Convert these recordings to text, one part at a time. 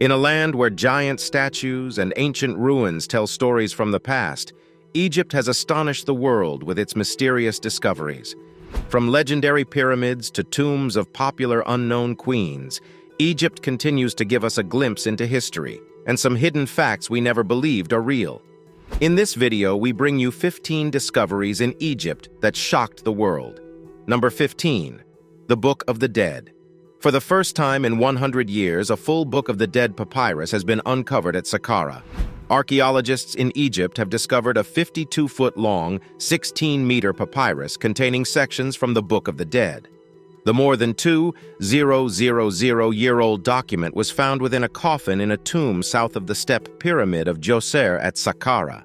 In a land where giant statues and ancient ruins tell stories from the past, Egypt has astonished the world with its mysterious discoveries. From legendary pyramids to tombs of popular unknown queens, Egypt continues to give us a glimpse into history and some hidden facts we never believed are real. In this video, we bring you 15 discoveries in Egypt that shocked the world. Number 15. The Book of the Dead. For the first time in 100 years, a full Book of the Dead papyrus has been uncovered at Saqqara. Archaeologists in Egypt have discovered a 52-foot-long, 16-meter papyrus containing sections from the Book of the Dead. The more than 2,000-year-old document was found within a coffin in a tomb south of the step pyramid of Djoser at Saqqara.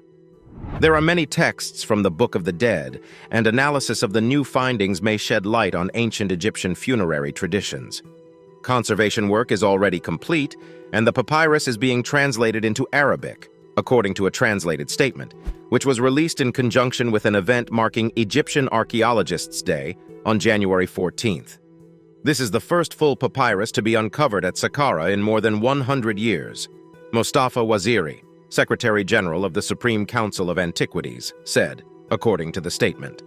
There are many texts from the Book of the Dead, and analysis of the new findings may shed light on ancient Egyptian funerary traditions. Conservation work is already complete, and the papyrus is being translated into Arabic, according to a translated statement, which was released in conjunction with an event marking Egyptian Archaeologists' Day on January 14th. This is the first full papyrus to be uncovered at Saqqara in more than 100 years. Mustafa Waziri, Secretary General of the Supreme Council of Antiquities, said, according to the statement.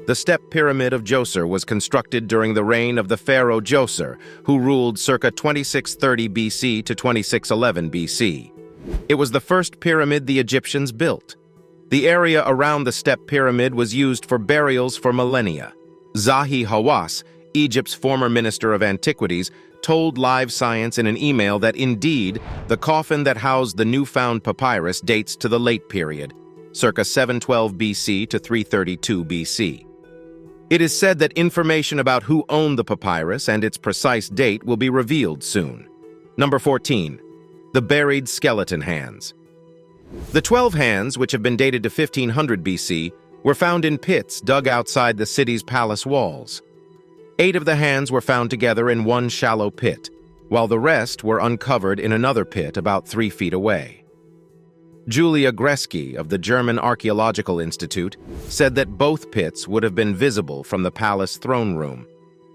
The step pyramid of Djoser was constructed during the reign of the pharaoh Djoser, who ruled circa 2630 BC to 2611 BC. It was the first pyramid the Egyptians built. The area around the step pyramid was used for burials for millennia. Zahi Hawass, Egypt's former Minister of Antiquities, told Live Science in an email that indeed, the coffin that housed the newfound papyrus dates to the late period, circa 712 BC to 332 BC. It is said that information about who owned the papyrus and its precise date will be revealed soon. Number 14. The Buried Skeleton Hands. The 12 hands, which have been dated to 1500 BC, were found in pits dug outside the city's palace walls. 8 of the hands were found together in one shallow pit, while the rest were uncovered in another pit about 3 feet away. Julia Gresky of the German Archaeological Institute said that both pits would have been visible from the palace throne room.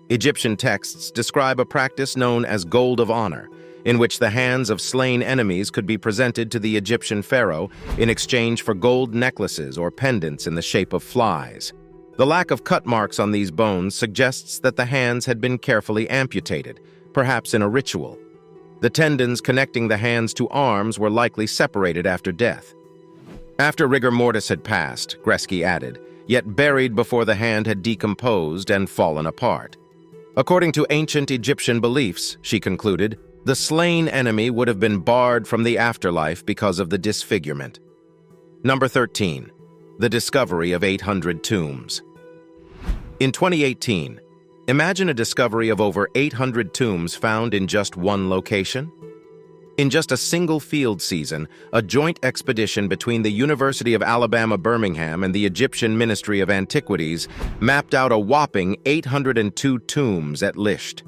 Egyptian texts describe a practice known as gold of honor, in which the hands of slain enemies could be presented to the Egyptian pharaoh in exchange for gold necklaces or pendants in the shape of flies. The lack of cut marks on these bones suggests that the hands had been carefully amputated, perhaps in a ritual. The tendons connecting the hands to arms were likely separated after death. After rigor mortis had passed, Gresky added, yet buried before the hand had decomposed and fallen apart. According to ancient Egyptian beliefs, she concluded, the slain enemy would have been barred from the afterlife because of the disfigurement. Number 13. The discovery of 800 tombs. In 2018, imagine a discovery of over 800 tombs found in just one location. In just a single field season, a joint expedition between the University of Alabama Birmingham and the Egyptian Ministry of Antiquities mapped out a whopping 802 tombs at Lisht.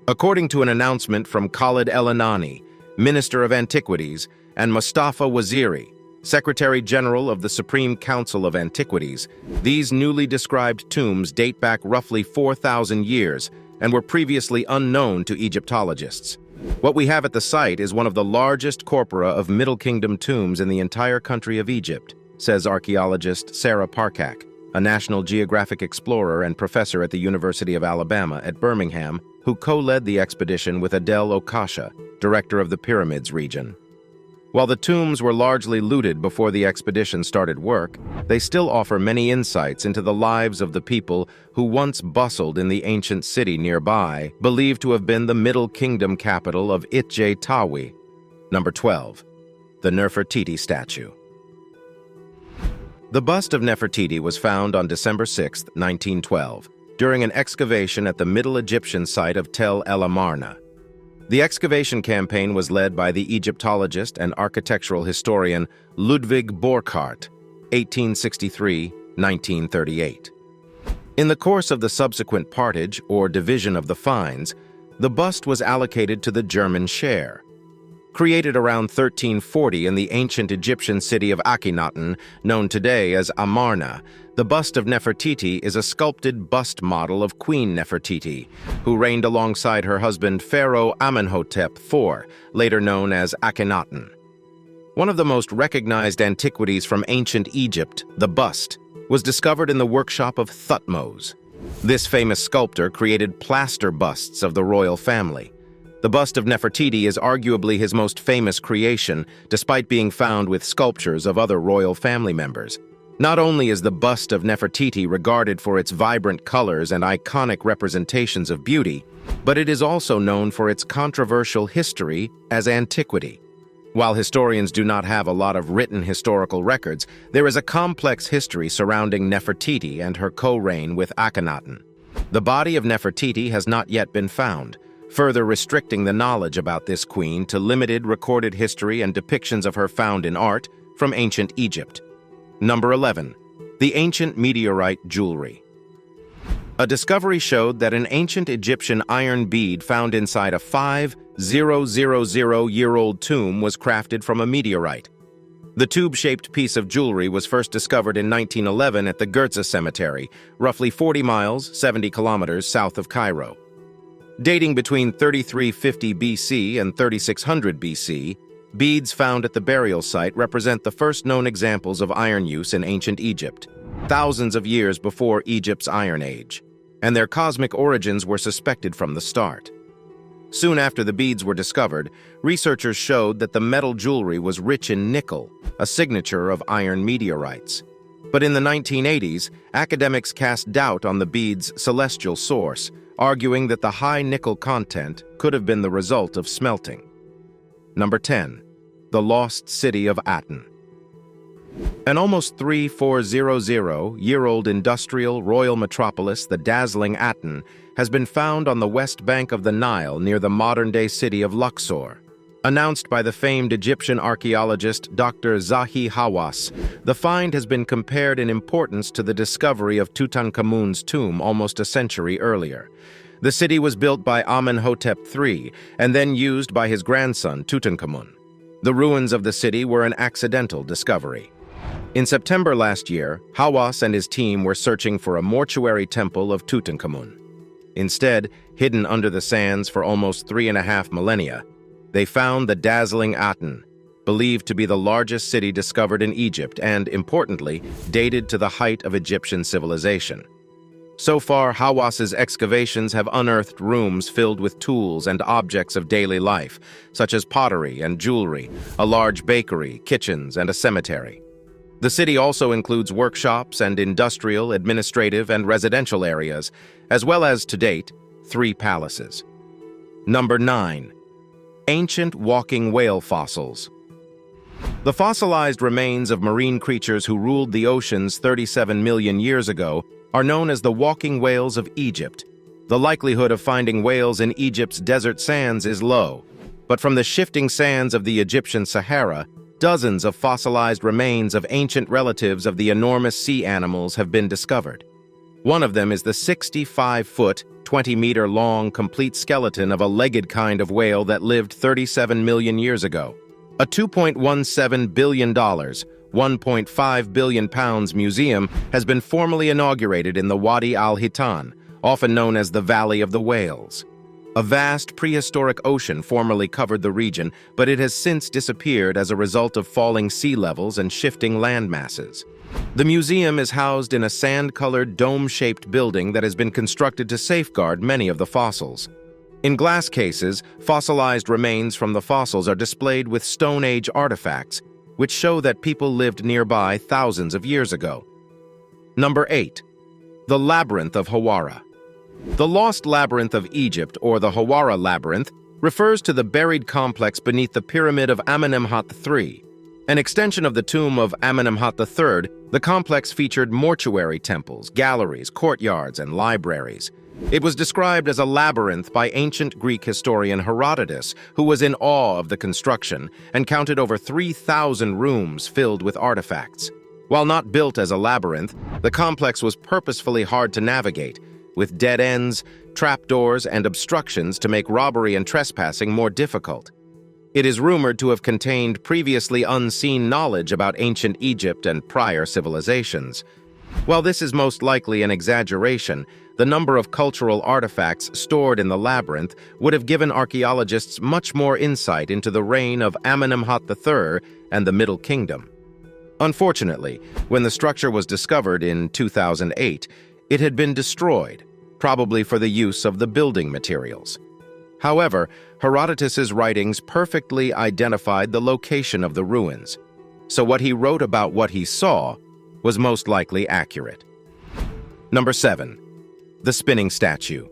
According to an announcement from Khalid El-Anani, Minister of Antiquities, and Mustafa Waziri, Secretary General of the Supreme Council of Antiquities, these newly described tombs date back roughly 4,000 years and were previously unknown to Egyptologists. What we have at the site is one of the largest corpora of Middle Kingdom tombs in the entire country of Egypt, says archaeologist Sarah Parkak, a National Geographic explorer and professor at the University of Alabama at Birmingham, who co-led the expedition with Adel Okasha, director of the Pyramids region. While the tombs were largely looted before the expedition started work, they still offer many insights into the lives of the people who once bustled in the ancient city nearby, believed to have been the Middle Kingdom capital of Itje Tawi. Number 12. The Nefertiti Statue. The bust of Nefertiti was found on December 6, 1912, during an excavation at the Middle Egyptian site of Tel El Amarna. The excavation campaign was led by the Egyptologist and architectural historian Ludwig Borchardt, 1863-1938. In the course of the subsequent partage or division of the finds, the bust was allocated to the German share. Created around 1340 in the ancient Egyptian city of Akhenaten, known today as Amarna, the bust of Nefertiti is a sculpted bust model of Queen Nefertiti, who reigned alongside her husband Pharaoh Amenhotep IV, later known as Akhenaten. One of the most recognized antiquities from ancient Egypt, the bust, was discovered in the workshop of Thutmose. This famous sculptor created plaster busts of the royal family. The bust of Nefertiti is arguably his most famous creation, despite being found with sculptures of other royal family members. Not only is the bust of Nefertiti regarded for its vibrant colors and iconic representations of beauty, but it is also known for its controversial history as antiquity. While historians do not have a lot of written historical records, there is a complex history surrounding Nefertiti and her co-reign with Akhenaten. The body of Nefertiti has not yet been found, further restricting the knowledge about this queen to limited recorded history and depictions of her found in art from ancient Egypt. Number 11. The ancient meteorite jewelry. A discovery showed that an ancient Egyptian iron bead found inside a 5,000-year-old tomb was crafted from a meteorite. The tube-shaped piece of jewelry was first discovered in 1911 at the Gerza Cemetery, roughly 40 miles, 70 kilometers south of Cairo. Dating between 3350 BC and 3600 BC, beads found at the burial site represent the first known examples of iron use in ancient Egypt, thousands of years before Egypt's Iron Age, and their cosmic origins were suspected from the start. Soon after the beads were discovered, researchers showed that the metal jewelry was rich in nickel, a signature of iron meteorites. But in the 1980s, academics cast doubt on the beads' celestial source, arguing that the high nickel content could have been the result of smelting. Number 10. The Lost City of Aten. An almost 3,400-year-old industrial royal metropolis, the dazzling Aten, has been found on the west bank of the Nile near the modern-day city of Luxor. Announced by the famed Egyptian archaeologist Dr. Zahi Hawass, the find has been compared in importance to the discovery of Tutankhamun's tomb almost a century earlier. The city was built by Amenhotep III and then used by his grandson Tutankhamun. The ruins of the city were an accidental discovery. In September last year, Hawass and his team were searching for a mortuary temple of Tutankhamun. Instead, hidden under the sands for almost 3.5 millennia, they found the dazzling Aten, believed to be the largest city discovered in Egypt and, importantly, dated to the height of Egyptian civilization. So far, Hawass's excavations have unearthed rooms filled with tools and objects of daily life, such as pottery and jewelry, a large bakery, kitchens, and a cemetery. The city also includes workshops and industrial, administrative, and residential areas, as well as, to date, 3 palaces. Number 9. Ancient walking whale fossils. The fossilized remains of marine creatures who ruled the oceans 37 million years ago are known as the walking whales of Egypt. The likelihood of finding whales in Egypt's desert sands is low, but from the shifting sands of the Egyptian Sahara, dozens of fossilized remains of ancient relatives of the enormous sea animals have been discovered. One of them is the 65-foot, 20-meter-long complete skeleton of a legged kind of whale that lived 37 million years ago. A $2.17 billion, 1.5 billion pounds museum has been formally inaugurated in the Wadi al-Hitan, often known as the Valley of the Whales. A vast prehistoric ocean formerly covered the region, but it has since disappeared as a result of falling sea levels and shifting land masses. The museum is housed in a sand-colored, dome-shaped building that has been constructed to safeguard many of the fossils. In glass cases, fossilized remains from the fossils are displayed with Stone Age artifacts, which show that people lived nearby thousands of years ago. Number 8. The Labyrinth of Hawara. The Lost Labyrinth of Egypt, or the Hawara Labyrinth, refers to the buried complex beneath the pyramid of Amenemhat III. An extension of the tomb of Amenemhat III, the complex featured mortuary temples, galleries, courtyards, and libraries. It was described as a labyrinth by ancient Greek historian Herodotus, who was in awe of the construction and counted over 3,000 rooms filled with artifacts. While not built as a labyrinth, the complex was purposefully hard to navigate, with dead ends, trapdoors, and obstructions to make robbery and trespassing more difficult. It is rumored to have contained previously unseen knowledge about ancient Egypt and prior civilizations. While this is most likely an exaggeration, the number of cultural artifacts stored in the labyrinth would have given archaeologists much more insight into the reign of Amenemhat III and the Middle Kingdom. Unfortunately, when the structure was discovered in 2008, it had been destroyed, probably for the use of the building materials. However, Herodotus's writings perfectly identified the location of the ruins, so what he wrote about what he saw was most likely accurate. Number 7. The spinning statue.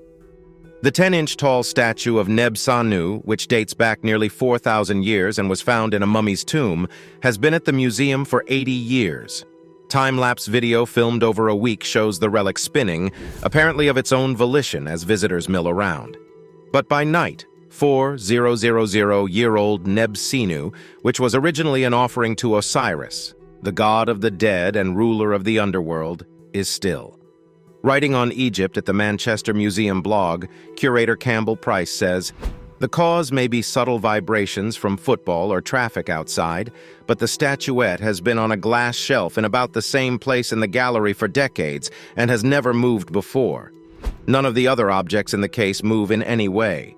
The 10-inch tall statue of Neb-Sanu, which dates back nearly 4,000 years and was found in a mummy's tomb, has been at the museum for 80 years. Time-lapse video filmed over a week shows the relic spinning, apparently of its own volition as visitors mill around. But by night, 4,000-year-old Neb-Sinu, which was originally an offering to Osiris, the god of the dead and ruler of the underworld, is still. Writing on Egypt at the Manchester Museum blog, curator Campbell Price says, "The cause may be subtle vibrations from football or traffic outside, but the statuette has been on a glass shelf in about the same place in the gallery for decades and has never moved before. None of the other objects in the case move in any way.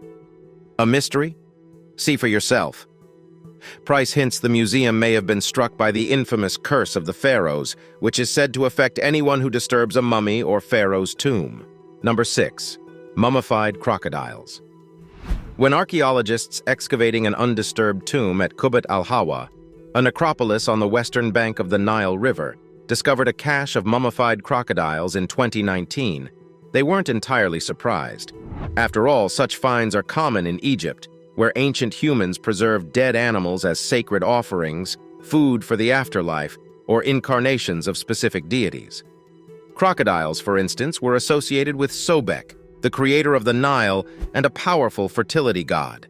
A mystery? See for yourself." Price hints the museum may have been struck by the infamous curse of the pharaohs, which is said to affect anyone who disturbs a mummy or pharaoh's tomb. Number 6. Mummified crocodiles. When archaeologists excavating an undisturbed tomb at Kubbat al-Hawa, a necropolis on the western bank of the Nile River, discovered a cache of mummified crocodiles in 2019, they weren't entirely surprised. After all, such finds are common in Egypt, where ancient humans preserved dead animals as sacred offerings, food for the afterlife, or incarnations of specific deities. Crocodiles, for instance, were associated with Sobek, the creator of the Nile and a powerful fertility god.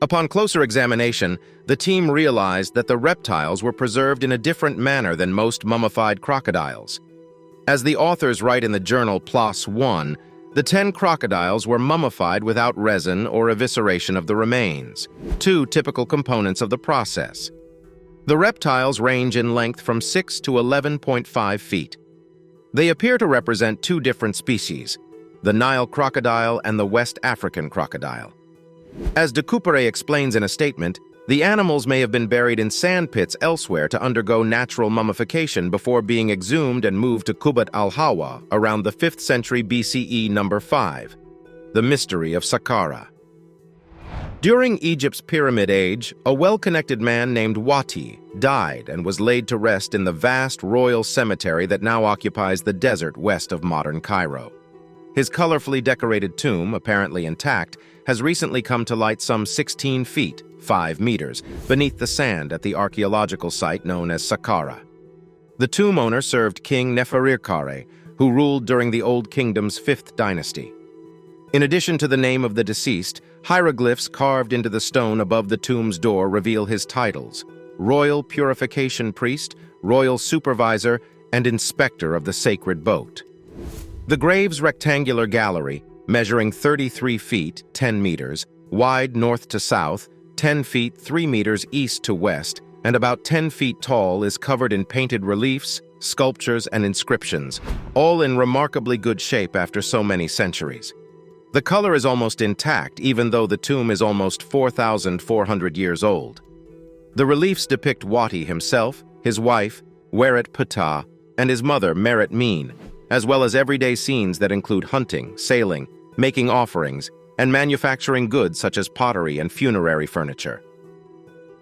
Upon closer examination, the team realized that the reptiles were preserved in a different manner than most mummified crocodiles. As the authors write in the journal PLOS 1, the 10 crocodiles were mummified without resin or evisceration of the remains, two typical components of the process. The reptiles range in length from 6 to 11.5 feet. They appear to represent two different species, the Nile crocodile and the West African crocodile. As de Couperet explains in a statement, the animals may have been buried in sand pits elsewhere to undergo natural mummification before being exhumed and moved to Kubbat al-Hawa around the 5th century BCE. Number 5. The mystery of Saqqara. During Egypt's Pyramid Age, a well-connected man named Wati died and was laid to rest in the vast royal cemetery that now occupies the desert west of modern Cairo. His colorfully decorated tomb, apparently intact, has recently come to light some 16 feet, 5 meters, beneath the sand at the archaeological site known as Saqqara. The tomb owner served King Neferirkare, who ruled during the Old Kingdom's 5th dynasty. In addition to the name of the deceased, hieroglyphs carved into the stone above the tomb's door reveal his titles: Royal Purification Priest, Royal Supervisor, and Inspector of the Sacred Boat. The grave's rectangular gallery, measuring 33 feet, 10 meters, wide north to south, 10 feet, 3 meters east to west, and about 10 feet tall, is covered in painted reliefs, sculptures, and inscriptions, all in remarkably good shape after so many centuries. The color is almost intact, even though the tomb is almost 4,400 years old. The reliefs depict Wati himself, his wife, Weret Ptah, and his mother, Meret Mene, as well as everyday scenes that include hunting, sailing, making offerings, and manufacturing goods such as pottery and funerary furniture.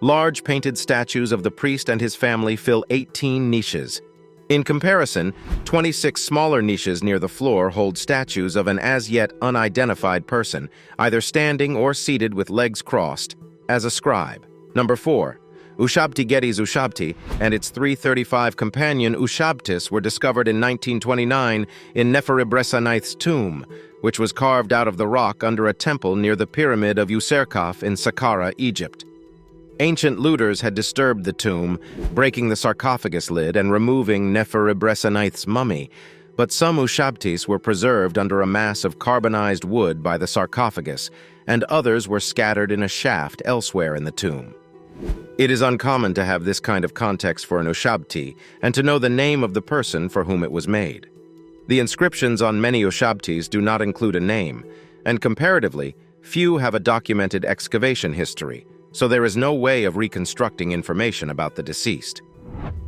Large painted statues of the priest and his family fill 18 niches. In comparison, 26 smaller niches near the floor hold statues of an as-yet unidentified person, either standing or seated with legs crossed, as a scribe. Number 4. Ushabti-Gedi's Ushabti and its 335 companion Ushabtis were discovered in 1929 in Neferibresenith's tomb, which was carved out of the rock under a temple near the pyramid of Userkaf in Saqqara, Egypt. Ancient looters had disturbed the tomb, breaking the sarcophagus lid and removing Neferibresenith's mummy, but some Ushabtis were preserved under a mass of carbonized wood by the sarcophagus, and others were scattered in a shaft elsewhere in the tomb. It is uncommon to have this kind of context for an ushabti and to know the name of the person for whom it was made. The inscriptions on many ushabtis do not include a name, and comparatively, few have a documented excavation history, so there is no way of reconstructing information about the deceased.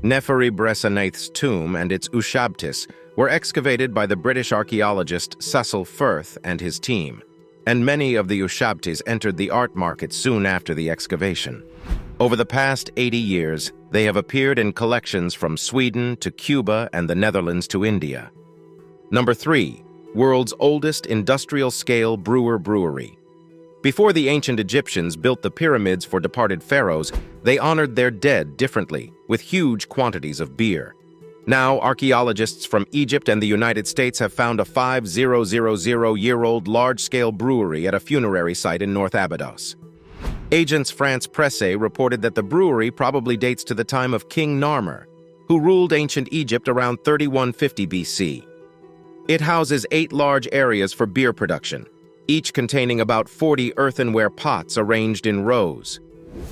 Neferi Bresenaith's tomb and its ushabtis were excavated by the British archaeologist Cecil Firth and his team, and many of the ushabtis entered the art market soon after the excavation. Over the past 80 years, they have appeared in collections from Sweden to Cuba and the Netherlands to India. Number 3. World's oldest industrial-scale brewery. Before the ancient Egyptians built the pyramids for departed pharaohs, they honored their dead differently, with huge quantities of beer. Now, archaeologists from Egypt and the United States have found a 5,000-year-old large-scale brewery at a funerary site in North Abydos. Agence France-Presse reported that the brewery probably dates to the time of King Narmer, who ruled ancient Egypt around 3150 BC. It houses 8 large areas for beer production, each containing about 40 earthenware pots arranged in rows.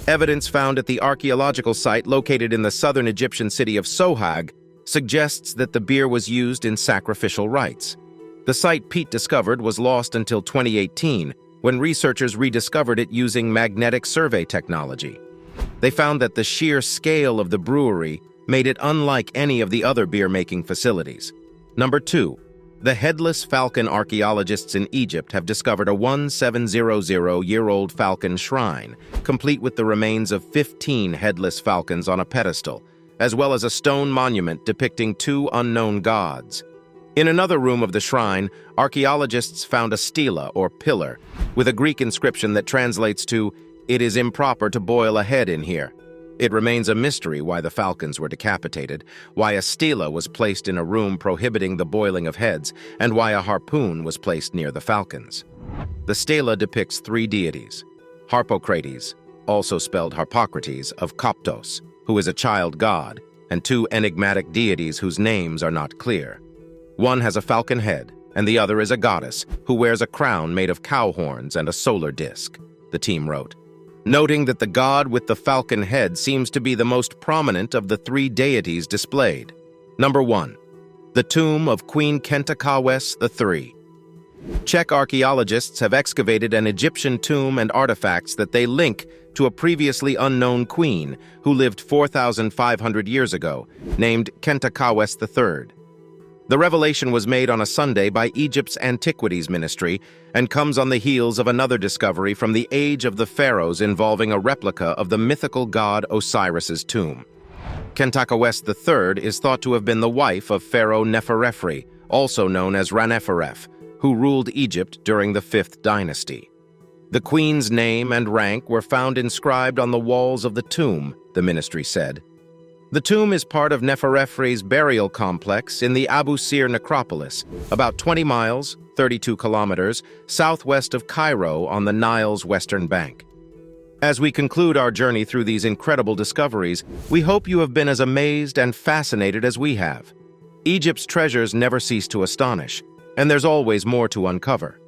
Evidence found at the archaeological site located in the southern Egyptian city of Sohag suggests that the beer was used in sacrificial rites. The site Pete discovered was lost until 2018, when researchers rediscovered it using magnetic survey technology. They found that the sheer scale of the brewery made it unlike any of the other beer-making facilities. Number 2. The headless falcon archaeologists in Egypt have discovered a 1700-year-old falcon shrine, complete with the remains of 15 headless falcons on a pedestal, as well as a stone monument depicting 2 unknown gods. In another room of the shrine, archaeologists found a stela, or pillar, with a Greek inscription that translates to, "It is improper to boil a head in here." It remains a mystery why the falcons were decapitated, why a stela was placed in a room prohibiting the boiling of heads, and why a harpoon was placed near the falcons. The stela depicts 3 deities: Harpocrates, also spelled Harpocrates, of Koptos, who is a child god, and 2 enigmatic deities whose names are not clear. One has a falcon head, and the other is a goddess who wears a crown made of cow horns and a solar disk, the team wrote, noting that the god with the falcon head seems to be the most prominent of the 3 deities displayed. Number 1. The tomb of Queen Khentkaus III. Czech archaeologists have excavated an Egyptian tomb and artifacts that they link to a previously unknown queen who lived 4,500 years ago, named Khentkaus III. The revelation was made on a Sunday by Egypt's Antiquities Ministry and comes on the heels of another discovery from the Age of the Pharaohs involving a replica of the mythical god Osiris's tomb. Khentkaus III is thought to have been the wife of Pharaoh Neferefre, also known as Raneferef, who ruled Egypt during the 5th dynasty. The queen's name and rank were found inscribed on the walls of the tomb, the ministry said. The tomb is part of Neferefre's burial complex in the Abu Sir necropolis, about 20 miles, 32 kilometers, southwest of Cairo on the Nile's western bank. As we conclude our journey through these incredible discoveries, we hope you have been as amazed and fascinated as we have. Egypt's treasures never cease to astonish, and there's always more to uncover.